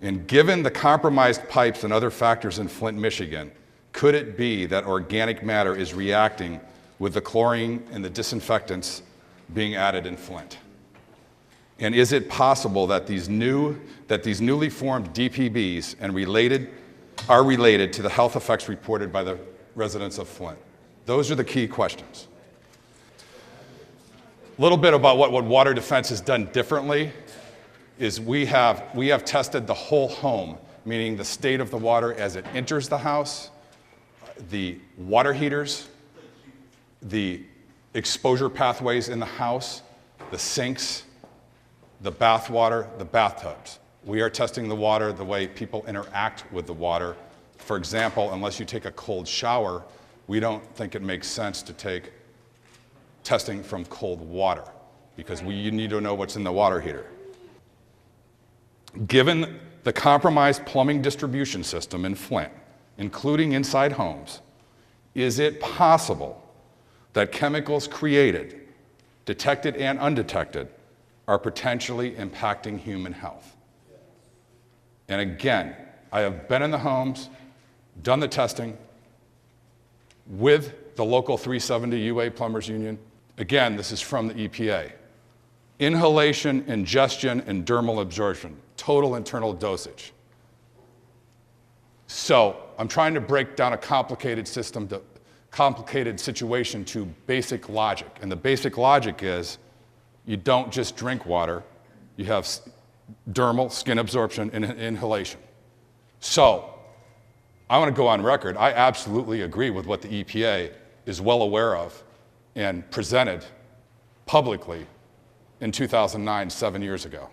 And given the compromised pipes and other factors in Flint, Michigan, could it be that organic matter is reacting with the chlorine and the disinfectants being added in Flint? And is it possible that these newly formed DPBs are related to the health effects reported by the residents of Flint? Those are the key questions. A little bit about what Water Defense has done differently is we have tested the whole home, meaning the state of the water as it enters the house, the water heaters, the exposure pathways in the house, the sinks, the bath water, the bathtubs. We are testing the water the way people interact with the water. For example, unless you take a cold shower, we don't think it makes sense to take testing from cold water because you need to know what's in the water heater. Given the compromised plumbing distribution system in Flint, including inside homes, is it possible that chemicals created, detected and undetected, are potentially impacting human health? And again, I have been in the homes, done the testing with the local 370 UA Plumbers Union. Again, this is from the EPA. Inhalation, ingestion, and dermal absorption, total internal dosage. So I'm trying to break down a complicated situation to basic logic. And the basic logic is you don't just drink water, you have dermal, skin absorption, and inhalation. So I want to go on record. I absolutely agree with what the EPA is well aware of and presented publicly in 2009, 7 years ago.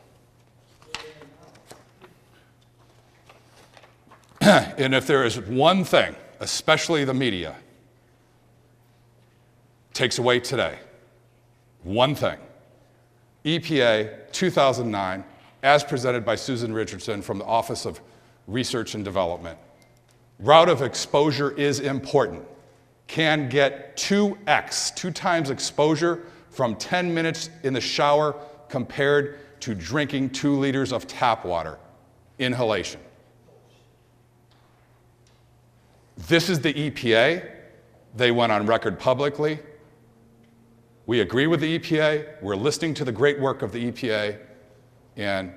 And if there is one thing, especially the media, takes away today, one thing, EPA 2009, as presented by Susan Richardson from the Office of Research and Development, route of exposure is important. Can get 2x, 2 times exposure from 10 minutes in the shower compared to drinking 2 liters of tap water, inhalation. This is the EPA. They went on record publicly. We agree with the EPA. We're listening to the great work of the EPA, and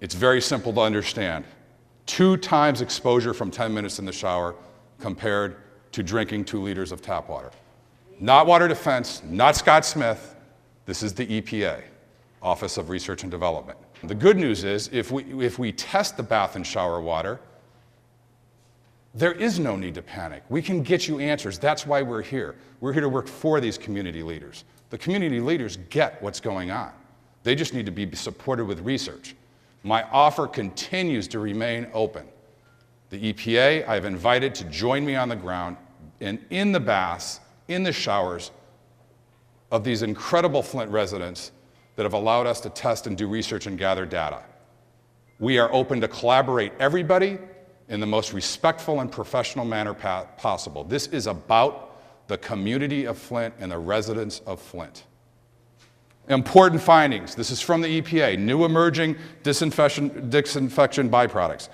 it's very simple to understand. 2 times exposure from 10 minutes in the shower compared to drinking 2 liters of tap water. Not Water Defense, not Scott Smith. This is the EPA, Office of Research and Development. The good news is if we test the bath and shower water, there is no need to panic. We can get you answers. That's why we're here. We're here to work for these community leaders. The community leaders get what's going on. They just need to be supported with research. My offer continues to remain open. The EPA I've invited to join me on the ground and in the baths, in the showers of these incredible Flint residents that have allowed us to test and do research and gather data. We are open to collaborate everybody in the most respectful and professional manner possible. This is about the community of Flint and the residents of Flint. Important findings. This is from the EPA. New emerging disinfection byproducts.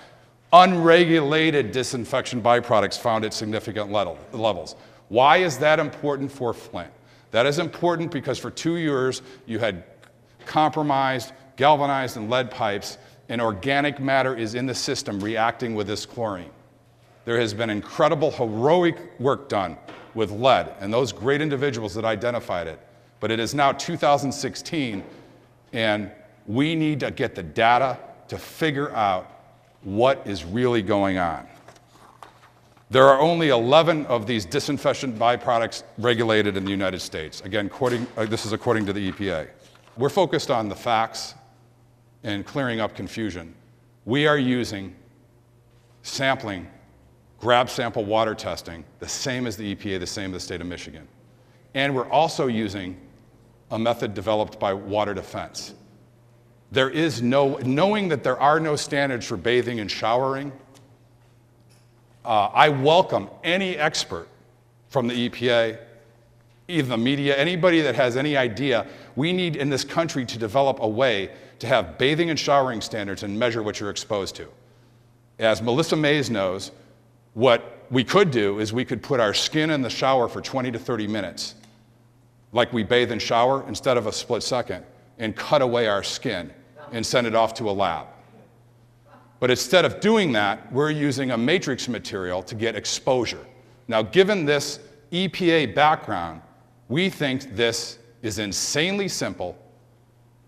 Unregulated disinfection byproducts found at significant levels. Why is that important for Flint? That is important because for 2 years you had compromised, galvanized, and lead pipes, and organic matter is in the system reacting with this chlorine. There has been incredible, heroic work done with lead and those great individuals that identified it. But it is now 2016, and we need to get the data to figure out what is really going on. There are only 11 of these disinfection byproducts regulated in the United States. Again, this is according to the EPA. We're focused on the facts and clearing up confusion. We are using sampling, grab sample water testing, the same as the EPA, the same as the state of Michigan. And we're also using a method developed by Water Defense. There is knowing that there are no standards for bathing and showering, I welcome any expert from the EPA either the media, anybody that has any idea, we need in this country to develop a way to have bathing and showering standards and measure what you're exposed to. As Melissa Mays knows, what we could do is we could put our skin in the shower for 20 to 30 minutes, like we bathe and shower, instead of a split second, and cut away our skin and send it off to a lab. But instead of doing that, we're using a matrix material to get exposure. Now, given this EPA background, we think this is insanely simple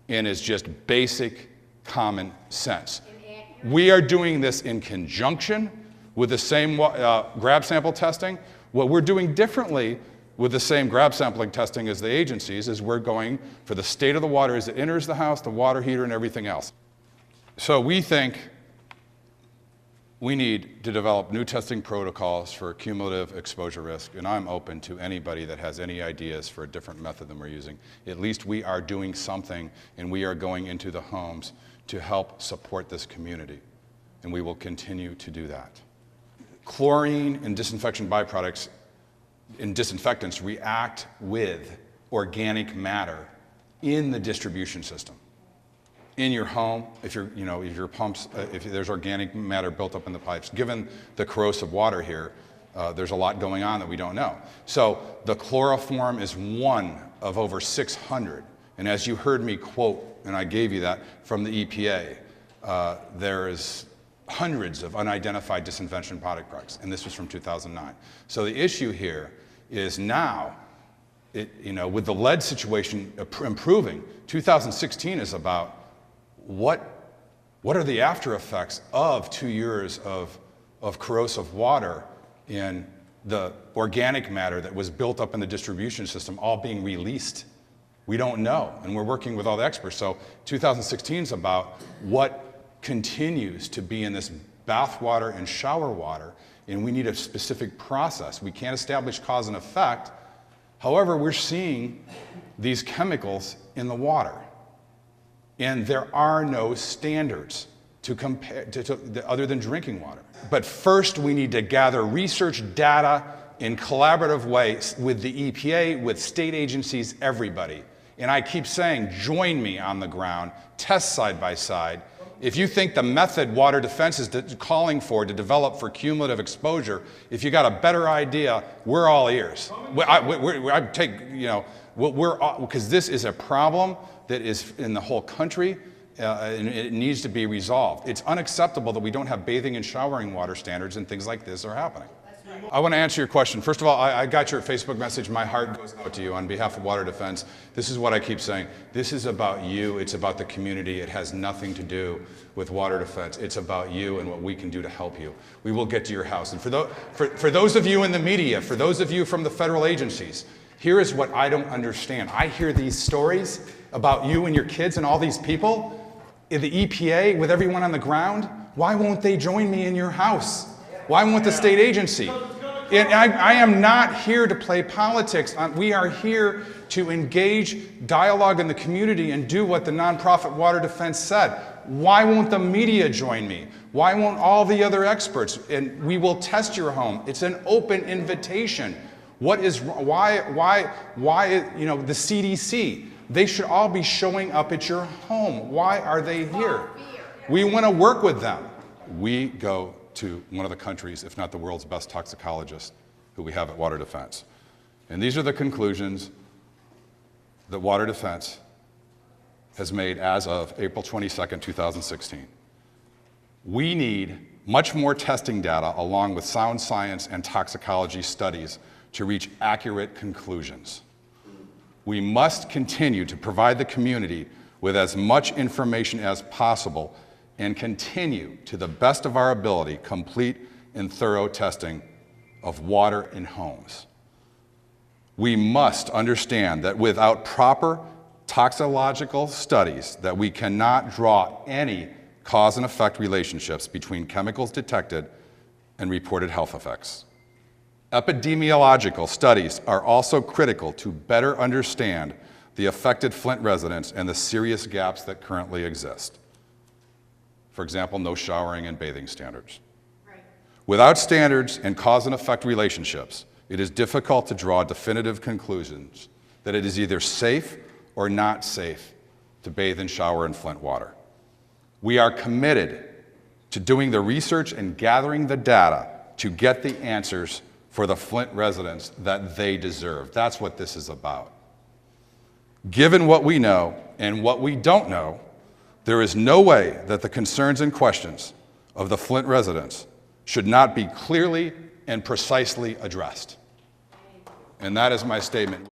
and is just basic common sense. We are doing this in conjunction with the same grab sample testing. What we're doing differently with the same grab sampling testing as the agencies is we're going for the state of the water as it enters the house, the water heater, and everything else. So we think we need to develop new testing protocols for cumulative exposure risk, and I'm open to anybody that has any ideas for a different method than we're using. At least we are doing something, and we are going into the homes to help support this community, and we will continue to do that. Chlorine and disinfection byproducts and disinfectants react with organic matter in the distribution system. In your home, if your pumps, if there's organic matter built up in the pipes, given the corrosive water here, there's a lot going on that we don't know. So the chloroform is one of over 600. And as you heard me quote, and I gave you that from the EPA, there is hundreds of unidentified disinfection products, and this was from 2009. So the issue here is now, with the lead situation improving, 2016 is about what are the after effects of 2 years of corrosive water in the organic matter that was built up in the distribution system all being released? We don't know, and we're working with all the experts. So 2016 is about what continues to be in this bathwater and shower water, and we need a specific process. We can't establish cause and effect. However, we're seeing these chemicals in the water, and there are no standards to compare other than drinking water. But first, we need to gather research data in collaborative ways with the EPA, with state agencies, everybody. And I keep saying, join me on the ground, test side by side. If you think the method Water Defense is calling for to develop for cumulative exposure, if you got a better idea, we're all ears. Because this is a problem that is in the whole country, and it needs to be resolved. It's unacceptable that we don't have bathing and showering water standards and things like this are happening. I want to answer your question. First of all, I got your Facebook message. My heart goes out to you on behalf of Water Defense. This is what I keep saying. This is about you. It's about the community. It has nothing to do with Water Defense. It's about you and what we can do to help you. We will get to your house. And for those of you in the media, for those of you from the federal agencies, here is what I don't understand. I hear these stories about you and your kids and all these people in the EPA with everyone on the ground. Why won't they join me in your house? Why won't the state agency? And I am not here to play politics. We are here to engage dialogue in the community and do what the nonprofit Water Defense said. Why won't the media join me? Why won't all the other experts? And we will test your home. It's an open invitation. Why the CDC? They should all be showing up at your home. Why are they here? We want to work with them. We go to one of the countries, if not the world's best toxicologist who we have at Water Defense. And these are the conclusions that Water Defense has made as of April 22nd, 2016. We need much more testing data along with sound science and toxicology studies to reach accurate conclusions. We must continue to provide the community with as much information as possible and continue, to the best of our ability, complete and thorough testing of water in homes. We must understand that without proper toxicological studies, that we cannot draw any cause and effect relationships between chemicals detected and reported health effects. Epidemiological studies are also critical to better understand the affected Flint residents and the serious gaps that currently exist. For example, no showering and bathing standards. Right. Without standards and cause and effect relationships, it is difficult to draw definitive conclusions that it is either safe or not safe to bathe and shower in Flint water. We are committed to doing the research and gathering the data to get the answers for the Flint residents that they deserve. That's what this is about. Given what we know and what we don't know, there is no way that the concerns and questions of the Flint residents should not be clearly and precisely addressed. And that is my statement.